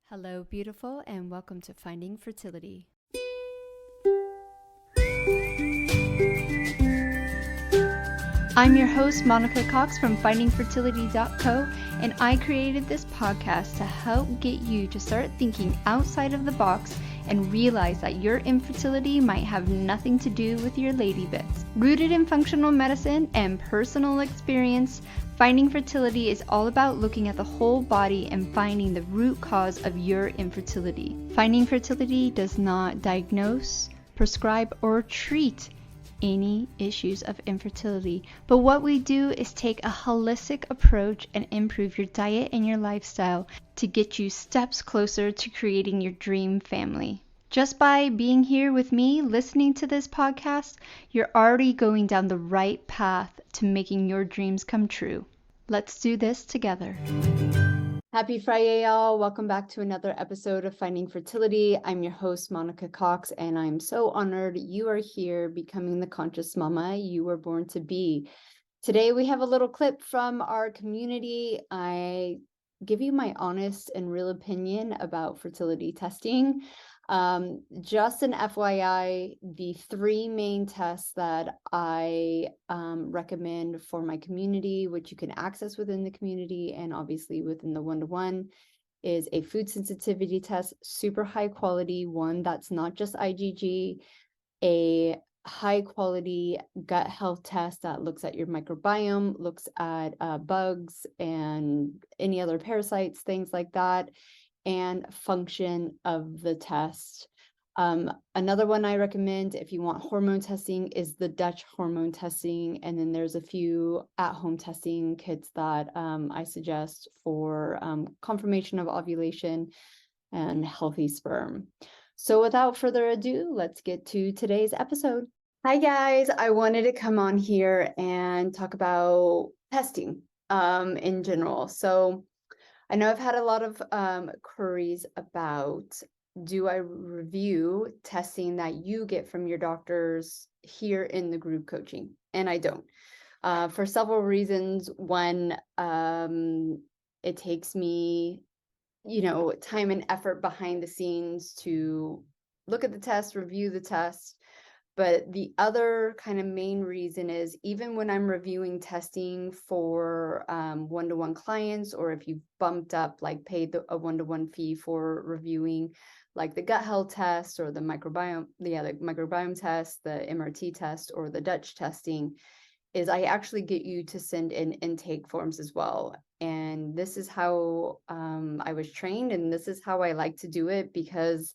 Hello, beautiful, and welcome to Finding Fertility. I'm your host, Monica Cox from findingfertility.co, and I created this podcast to help get you to start thinking outside of the box and realize that your infertility might have nothing to do with your lady bits. Rooted in functional medicine and personal experience, Finding Fertility is all about looking at the whole body and finding the root cause of your infertility. Finding Fertility does not diagnose, prescribe, or treat any issues of infertility, but what we do is take a holistic approach and improve your diet and your lifestyle to get you steps closer to creating your dream family. Just by being here with me, listening to this podcast, you're already going down the right path to making your dreams come true. Let's do this together. Happy Friday, y'all. Welcome back to another episode of Finding Fertility. I'm your host, Monica Cox, and I'm so honored you are here becoming the conscious mama you were born to be. Today, we have a little clip from our community. I give you my honest and real opinion about fertility testing. Just an FYI, the three main tests that I recommend for my community, which you can access within the community and obviously within the one-to-one, is a food sensitivity test, super high quality one that's not just IgG, a high quality gut health test that looks at your microbiome, looks at bugs and any other parasites, things like that, and function of the test. Another one I recommend if you want hormone testing is the Dutch hormone testing. And then there's a few at-home testing kits that I suggest for confirmation of ovulation and healthy sperm. So without further ado, let's get to today's episode. Hi guys, I wanted to come on here and talk about testing in general. So I know I've had a lot of queries about, do I review testing that you get from your doctors here in the group coaching? And I don't, for several reasons. One, it takes me, time and effort behind the scenes to look at the test, review the test. But the other kind of main reason is even when I'm reviewing testing for one-to-one clients, or if you've bumped up, like paid a one-to-one fee for reviewing like the gut health test or the microbiome test, the MRT test, or the Dutch testing, is I actually get you to send in intake forms as well. And this is how I was trained, and this is how I like to do it, because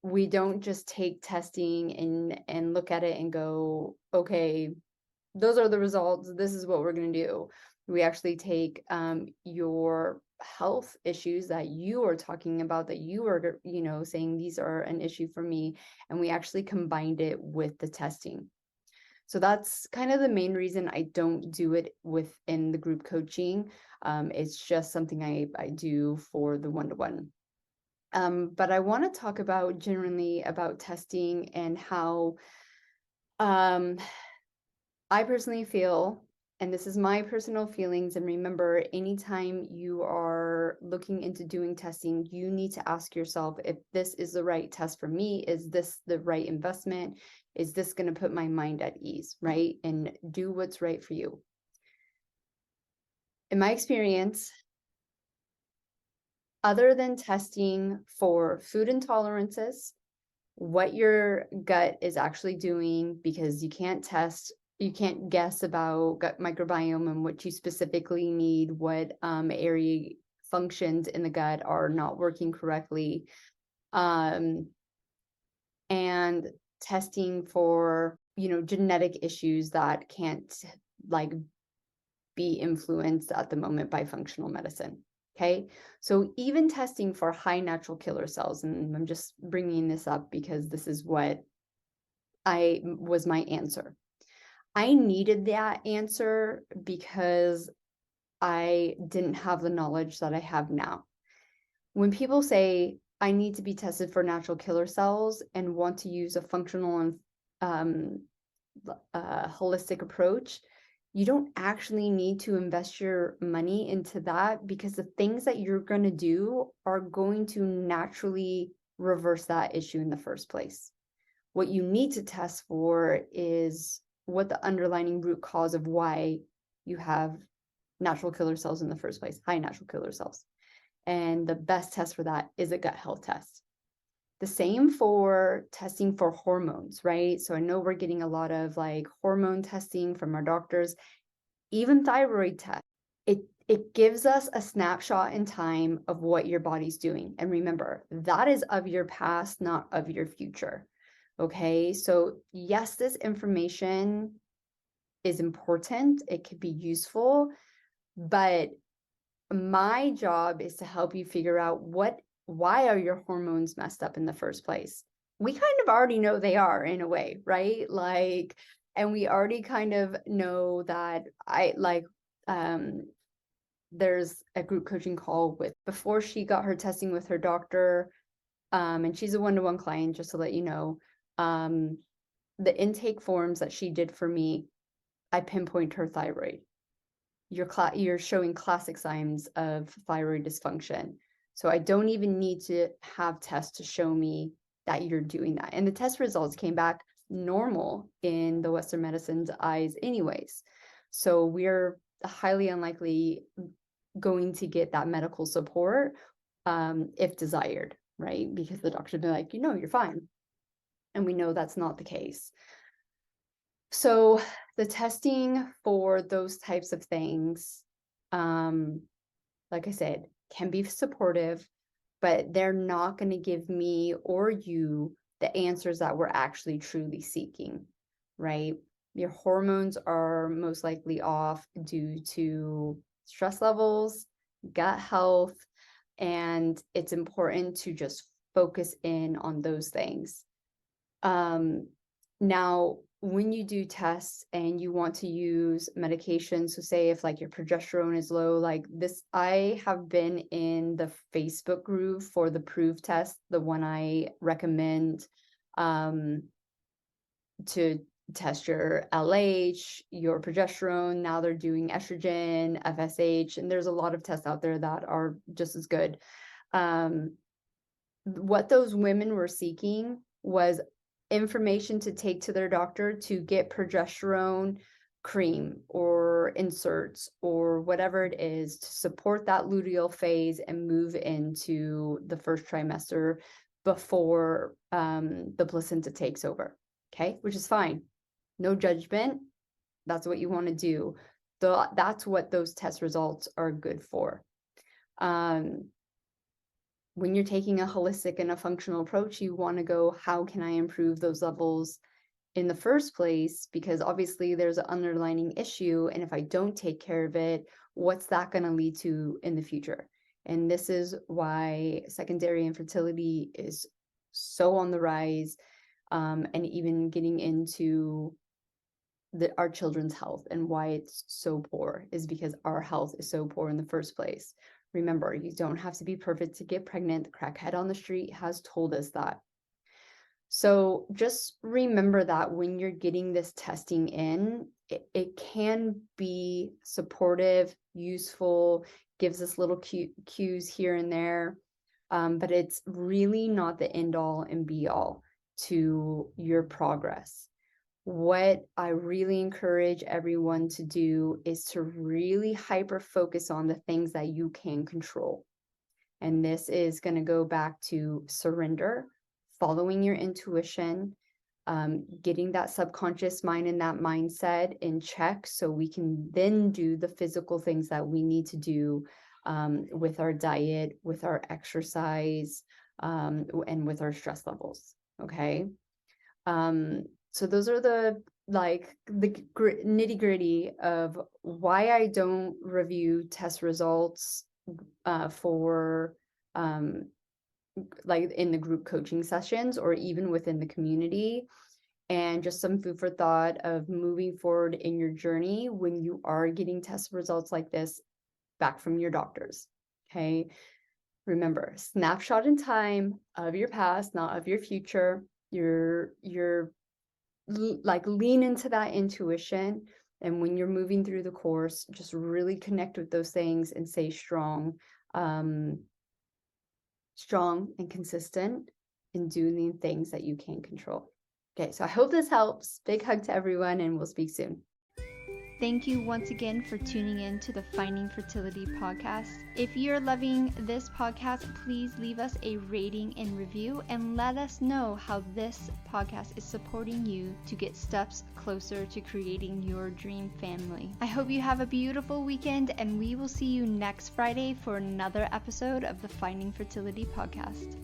we don't just take testing and look at it and go, okay, those are the results, this is what we're going to do. We actually take your health issues that you are talking about, that you are, saying these are an issue for me, and we actually combined it with the testing. So that's kind of the main reason I don't do it within the group coaching. It's just something I do for the one-to-one. But I want to talk about generally about testing and how I personally feel, and this is my personal feelings. And remember, anytime you are looking into doing testing, you need to ask yourself if this is the right test for me. Is this the right investment? Is this going to put my mind at ease, right? And do what's right for you. In my experience, other than testing for food intolerances, what your gut is actually doing, because you can't guess about gut microbiome and what you specifically need, what area functions in the gut are not working correctly, and testing for, genetic issues that can't be influenced at the moment by functional medicine. Okay, so even testing for high natural killer cells, and I'm just bringing this up because this is what was my answer. I needed that answer because I didn't have the knowledge that I have now. When people say I need to be tested for natural killer cells and want to use a functional and holistic approach, you don't actually need to invest your money into that, because the things that you're going to do are going to naturally reverse that issue in the first place. What you need to test for is what the underlying root cause of why you have natural killer cells in the first place, high natural killer cells. And the best test for that is a gut health test. The same for testing for hormones, right? So I know we're getting a lot of like hormone testing from our doctors, even thyroid test. It gives us a snapshot in time of what your body's doing. And remember, that is of your past, not of your future. Okay, so yes, this information is important. It could be useful, but my job is to help you figure out why are your hormones messed up in the first place. We kind of already know they are, in a way, right? Like, and we already kind of know that there's a group coaching call with, before she got her testing with her doctor, and she's a one-to-one client, just to let you know. The intake forms that she did for me, I pinpoint her thyroid. You're showing classic signs of thyroid dysfunction. So I don't even need to have tests to show me that you're doing that. And the test results came back normal in the Western medicine's eyes anyways. So we're highly unlikely going to get that medical support if desired, right? Because the doctor would be like, you're fine. And we know that's not the case. So the testing for those types of things, like I said, can be supportive, but they're not going to give me or you the answers that we're actually truly seeking, right? Your hormones are most likely off due to stress levels, gut health, and it's important to just focus in on those things. Now, when you do tests and you want to use medication, so say if like your progesterone is low, like this, I have been in the Facebook group for the Prove test, the one I recommend to test your LH, your progesterone. Now they're doing estrogen, FSH, and there's a lot of tests out there that are just as good. What those women were seeking was information to take to their doctor to get progesterone cream or inserts or whatever it is to support that luteal phase and move into the first trimester before the placenta takes over. Okay, which is fine. No judgment. That's what you want to do. That's what those test results are good for. When you're taking a holistic and a functional approach, you want to go, how can I improve those levels in the first place? Because obviously there's an underlying issue. And if I don't take care of it, what's that going to lead to in the future? And this is why secondary infertility is so on the rise, and even getting into our children's health, and why it's so poor is because our health is so poor in the first place. Remember, you don't have to be perfect to get pregnant. The crackhead on the street has told us that. So just remember that when you're getting this testing in, it can be supportive, useful, gives us little cues here and there, but it's really not the end all and be all to your progress. What I really encourage everyone to do is to really hyper focus on the things that you can control. And this is going to go back to surrender, following your intuition, getting that subconscious mind and that mindset in check so we can then do the physical things that we need to do with our diet, with our exercise, and with our stress levels. Okay. So those are the nitty gritty of why I don't review test results for like in the group coaching sessions or even within the community, and just some food for thought of moving forward in your journey when you are getting test results like this back from your doctors. Okay. Remember, snapshot in time of your past, not of your future. You're like lean into that intuition And when you're moving through the course, just really connect with those things and stay strong and consistent in doing the things that you can control. Okay, so I hope this helps. Big hug to everyone, and we'll speak soon. Thank you once again for tuning in to the Finding Fertility podcast. If you're loving this podcast, please leave us a rating and review and let us know how this podcast is supporting you to get steps closer to creating your dream family. I hope you have a beautiful weekend, and we will see you next Friday for another episode of the Finding Fertility podcast.